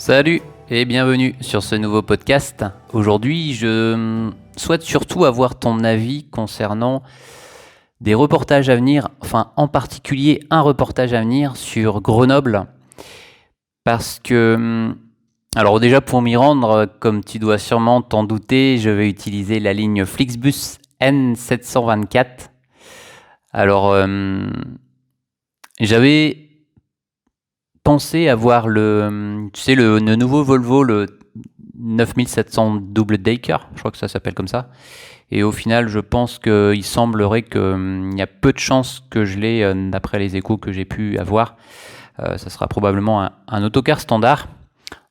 Salut et bienvenue sur ce nouveau podcast. Aujourd'hui, je souhaite surtout avoir ton avis concernant des reportages à venir, enfin en particulier un reportage à venir sur Grenoble. Parce que, alors déjà pour m'y rendre, comme tu dois sûrement t'en douter, je vais utiliser la ligne Flixbus N724. Alors, j'avais pensé avoir le nouveau Volvo, le 9700 double decker, je crois que ça s'appelle comme ça. Et au final, je pense qu'il semblerait qu'il y a peu de chances que je l'ai, d'après les échos que j'ai pu avoir. Ça sera probablement un autocar standard,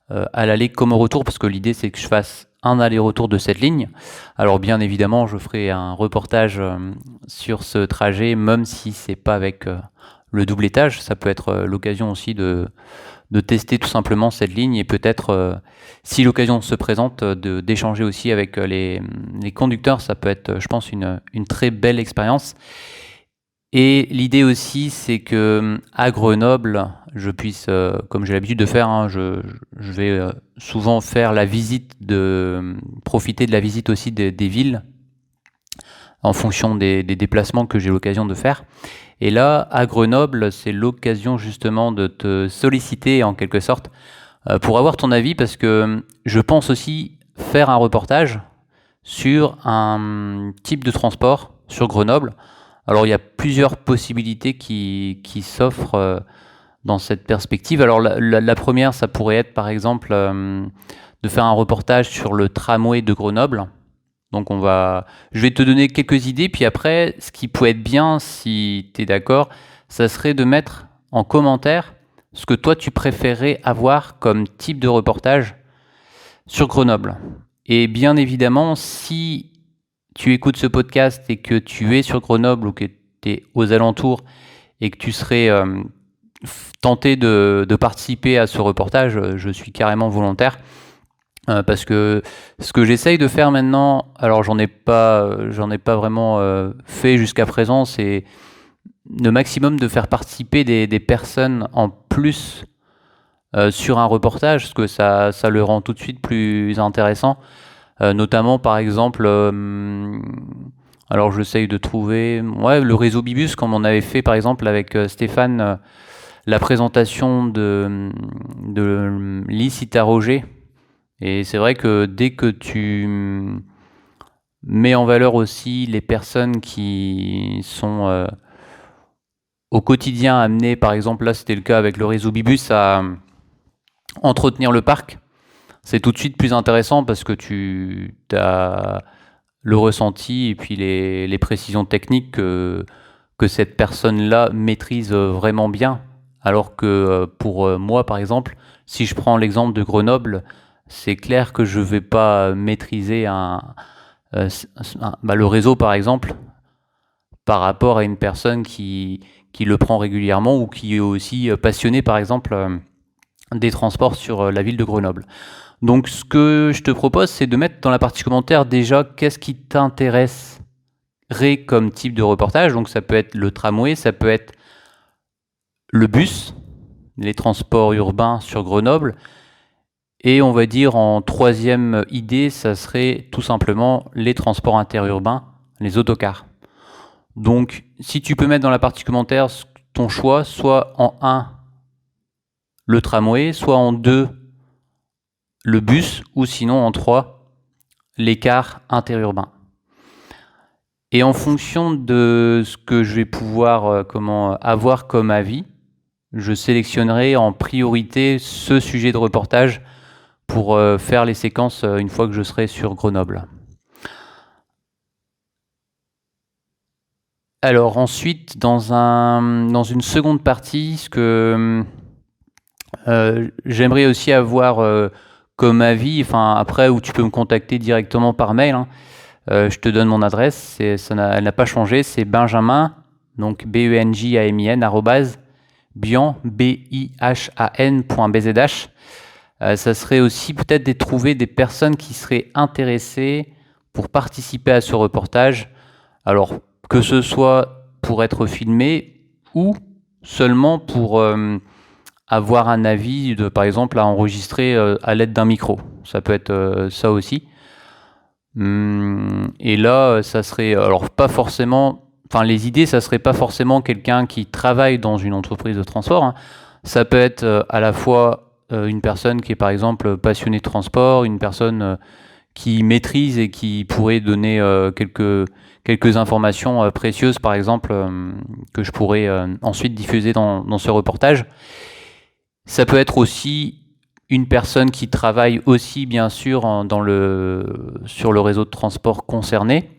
à l'aller comme au retour, parce que l'idée c'est que je fasse un aller-retour de cette ligne. Alors bien évidemment, je ferai un reportage sur ce trajet, même si c'est pas avec le double étage. Ça peut être l'occasion aussi de tester tout simplement cette ligne et peut-être, si l'occasion se présente, d'échanger aussi avec les conducteurs. Ça peut être, je pense, une très belle expérience. Et l'idée aussi, c'est que à Grenoble, je puisse, comme j'ai l'habitude de faire, je vais souvent faire la visite, profiter de la visite aussi des villes en fonction des déplacements que j'ai l'occasion de faire. Et là, à Grenoble, c'est l'occasion justement de te solliciter en quelque sorte pour avoir ton avis, parce que je pense aussi faire un reportage sur un type de transport sur Grenoble. Alors il y a plusieurs possibilités qui s'offrent dans cette perspective. Alors la première, ça pourrait être par exemple de faire un reportage sur le tramway de Grenoble. Donc je vais te donner quelques idées, puis après, ce qui peut être bien, si tu es d'accord, ça serait de mettre en commentaire ce que toi tu préférerais avoir comme type de reportage sur Grenoble. Et bien évidemment, si tu écoutes ce podcast et que tu es sur Grenoble ou que tu es aux alentours et que tu serais tenté de participer à ce reportage, je suis carrément volontaire. Parce que ce que j'essaye de faire maintenant, alors j'en ai pas vraiment fait jusqu'à présent, c'est le maximum de faire participer des personnes en plus sur un reportage, parce que ça le rend tout de suite plus intéressant. Notamment par exemple, alors j'essaye de trouver le réseau Bibus, comme on avait fait par exemple avec Stéphane, la présentation de Licita Roger. Et c'est vrai que dès que tu mets en valeur aussi les personnes qui sont au quotidien amenées, par exemple là c'était le cas avec le réseau Bibus, à entretenir le parc, c'est tout de suite plus intéressant parce que tu as le ressenti et puis les précisions techniques que cette personne-là maîtrise vraiment bien. Alors que pour moi, par exemple, si je prends l'exemple de Grenoble, c'est clair que je ne vais pas maîtriser le réseau, par exemple, par rapport à une personne qui le prend régulièrement ou qui est aussi passionnée, par exemple, des transports sur la ville de Grenoble. Donc ce que je te propose, c'est de mettre dans la partie commentaire déjà qu'est-ce qui t'intéresserait comme type de reportage. Donc ça peut être le tramway, ça peut être le bus, les transports urbains sur Grenoble. Et on va dire en troisième idée, ça serait tout simplement les transports interurbains, les autocars. Donc si tu peux mettre dans la partie commentaire ton choix, soit en 1, le tramway, soit en 2, le bus, ou sinon en 3, les cars interurbains. Et en fonction de ce que je vais pouvoir avoir comme avis, je sélectionnerai en priorité ce sujet de reportage pour faire les séquences une fois que je serai sur Grenoble. Alors ensuite, dans une seconde partie, ce que j'aimerais aussi avoir comme avis, enfin après, où tu peux me contacter directement par mail, je te donne mon adresse, elle n'a pas changé, c'est Benjamin, donc BENJAMIN, @bihan, BIHAN.bzh. Ça serait aussi peut-être de trouver des personnes qui seraient intéressées pour participer à ce reportage. Alors, que ce soit pour être filmé ou seulement pour avoir un avis, par exemple, à enregistrer à l'aide d'un micro. Ça peut être ça aussi. Et là, ça serait, alors pas forcément, enfin les idées, ça serait pas forcément quelqu'un qui travaille dans une entreprise de transport, hein. Ça peut être à la fois une personne qui est par exemple passionnée de transport, une personne qui maîtrise et qui pourrait donner quelques informations précieuses, par exemple, que je pourrais ensuite diffuser dans ce reportage. Ça peut être aussi une personne qui travaille aussi, bien sûr, sur le réseau de transport concerné.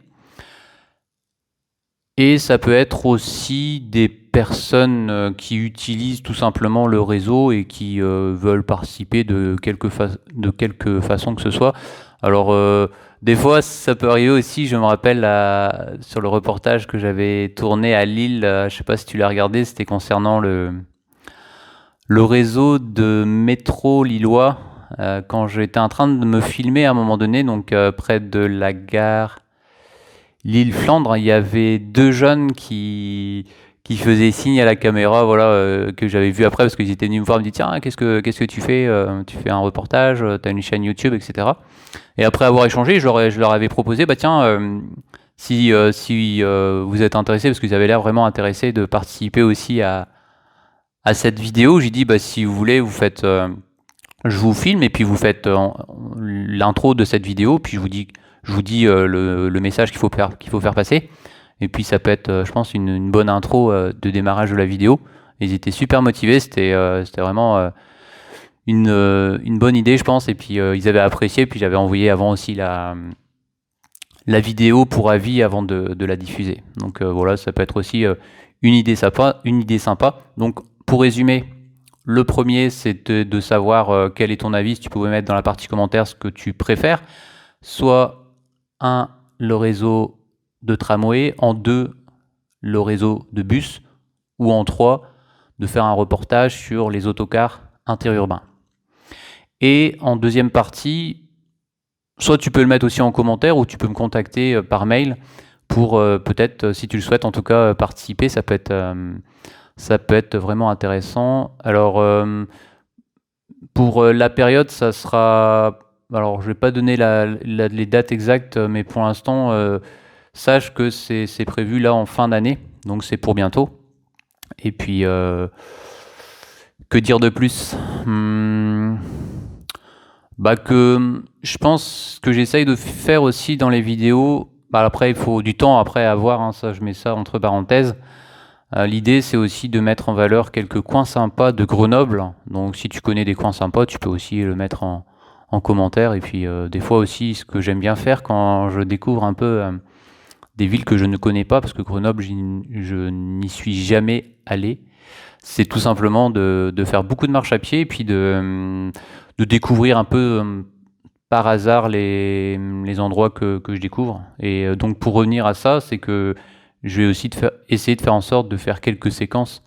Et ça peut être aussi des personnes qui utilisent tout simplement le réseau et qui veulent participer de quelque façon que ce soit. Alors, des fois, ça peut arriver aussi. Je me rappelle sur le reportage que j'avais tourné à Lille, je ne sais pas si tu l'as regardé, c'était concernant le réseau de métro lillois. Quand j'étais en train de me filmer à un moment donné, donc près de la gare Lille-Flandre, il y avait deux jeunes qui faisaient signe à la caméra, voilà, que j'avais vu après parce qu'ils étaient venus me voir, me dire tiens, qu'est-ce que tu fais? Tu fais un reportage, tu as une chaîne YouTube, etc. Et après avoir échangé, je leur avais proposé, bah tiens, si vous êtes intéressés, parce qu'ils avaient l'air vraiment intéressés de participer aussi à cette vidéo, j'ai dit bah si vous voulez, vous faites, je vous filme et puis vous faites l'intro de cette vidéo, puis je vous dis le message qu'il faut faire passer. Et puis ça peut être, je pense, une bonne intro de démarrage de la vidéo. Ils étaient super motivés, c'était vraiment une bonne idée, je pense. Et puis ils avaient apprécié. Puis j'avais envoyé avant aussi la vidéo pour avis avant de la diffuser. Donc voilà, ça peut être aussi une idée sympa. Donc pour résumer, le premier, c'est de savoir quel est ton avis. Si tu pouvais mettre dans la partie commentaire ce que tu préfères. Soit le réseau de tramway, en 2, le réseau de bus, ou en 3, de faire un reportage sur les autocars interurbains. Et en deuxième partie, soit tu peux le mettre aussi en commentaire, ou tu peux me contacter par mail pour peut-être, si tu le souhaites en tout cas, participer. Ça peut être vraiment intéressant. Alors, pour la période, ça sera... Alors, je ne vais pas donner les dates exactes, mais pour l'instant, sache que c'est prévu là en fin d'année, donc c'est pour bientôt. Et puis, que dire de plus? Que je pense que j'essaye de faire aussi dans les vidéos. Après, il faut du temps après à voir, hein, ça, je mets ça entre parenthèses. L'idée, c'est aussi de mettre en valeur quelques coins sympas de Grenoble. Donc, si tu connais des coins sympas, tu peux aussi le mettre en commentaire. Et puis, des fois aussi, ce que j'aime bien faire quand je découvre un peu des villes que je ne connais pas, parce que Grenoble, je n'y suis jamais allé, c'est tout simplement de faire beaucoup de marche à pied et puis de découvrir un peu par hasard les endroits que je découvre. Et donc, pour revenir à ça, c'est que je vais aussi essayer de faire en sorte de faire quelques séquences,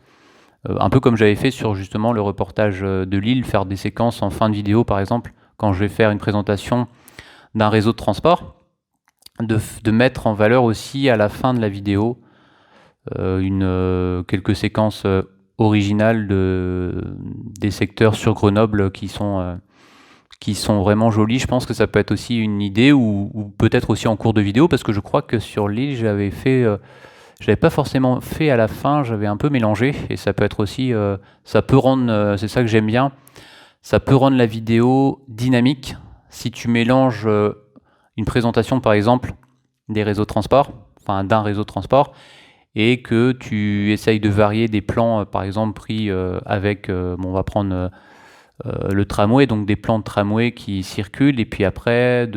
un peu comme j'avais fait sur justement le reportage de Lille, faire des séquences en fin de vidéo par exemple, quand je vais faire une présentation d'un réseau de transport, de mettre en valeur aussi à la fin de la vidéo quelques séquences originales des secteurs sur Grenoble qui sont vraiment jolis. Je pense que ça peut être aussi une idée ou peut-être aussi en cours de vidéo, parce que je crois que sur Lille, je l'avais pas forcément fait à la fin, j'avais un peu mélangé, et ça peut être aussi, ça peut rendre, c'est ça que j'aime bien, ça peut rendre la vidéo dynamique si tu mélanges une présentation par exemple des réseaux de transport, enfin d'un réseau de transport, et que tu essayes de varier des plans, par exemple pris avec, on va prendre le tramway, donc des plans de tramway qui circulent, et puis après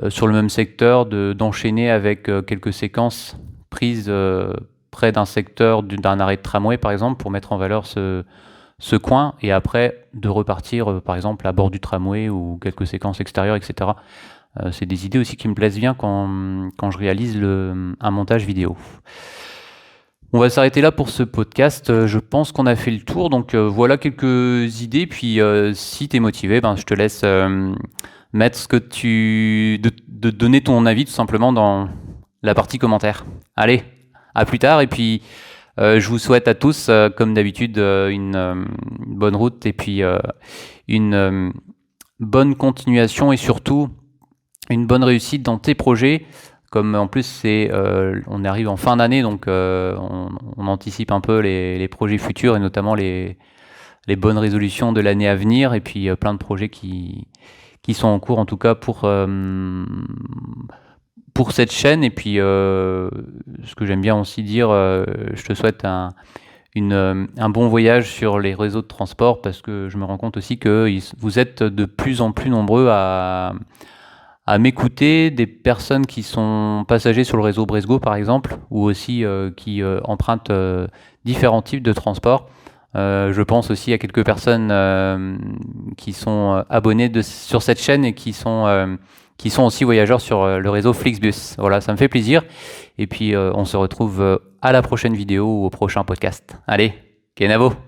sur le même secteur d'enchaîner avec quelques séquences prises près d'un secteur d'un arrêt de tramway par exemple, pour mettre en valeur ce coin, et après de repartir par exemple à bord du tramway ou quelques séquences extérieures, etc. C'est des idées aussi qui me plaisent bien quand je réalise un montage vidéo. On va s'arrêter là pour ce podcast. Je pense qu'on a fait le tour. Donc voilà quelques idées. Puis si tu es motivé, je te laisse mettre de donner ton avis tout simplement dans la partie commentaire. Allez, à plus tard. Et puis Je vous souhaite à tous, comme d'habitude, une bonne route et puis une bonne continuation et surtout une bonne réussite dans tes projets. Comme en plus on arrive en fin d'année, donc on anticipe un peu les projets futurs et notamment les bonnes résolutions de l'année à venir et puis plein de projets qui sont en cours en tout cas pour cette chaîne. Et puis ce que j'aime bien aussi dire, je te souhaite un bon voyage sur les réseaux de transport parce que je me rends compte aussi que vous êtes de plus en plus nombreux à m'écouter, des personnes qui sont passagers sur le réseau Bresgo par exemple, ou aussi qui empruntent différents types de transports. Je pense aussi à quelques personnes qui sont abonnées sur cette chaîne et qui sont aussi voyageurs sur le réseau Flixbus. Voilà, ça me fait plaisir. Et puis on se retrouve à la prochaine vidéo ou au prochain podcast. Allez, Kenavo!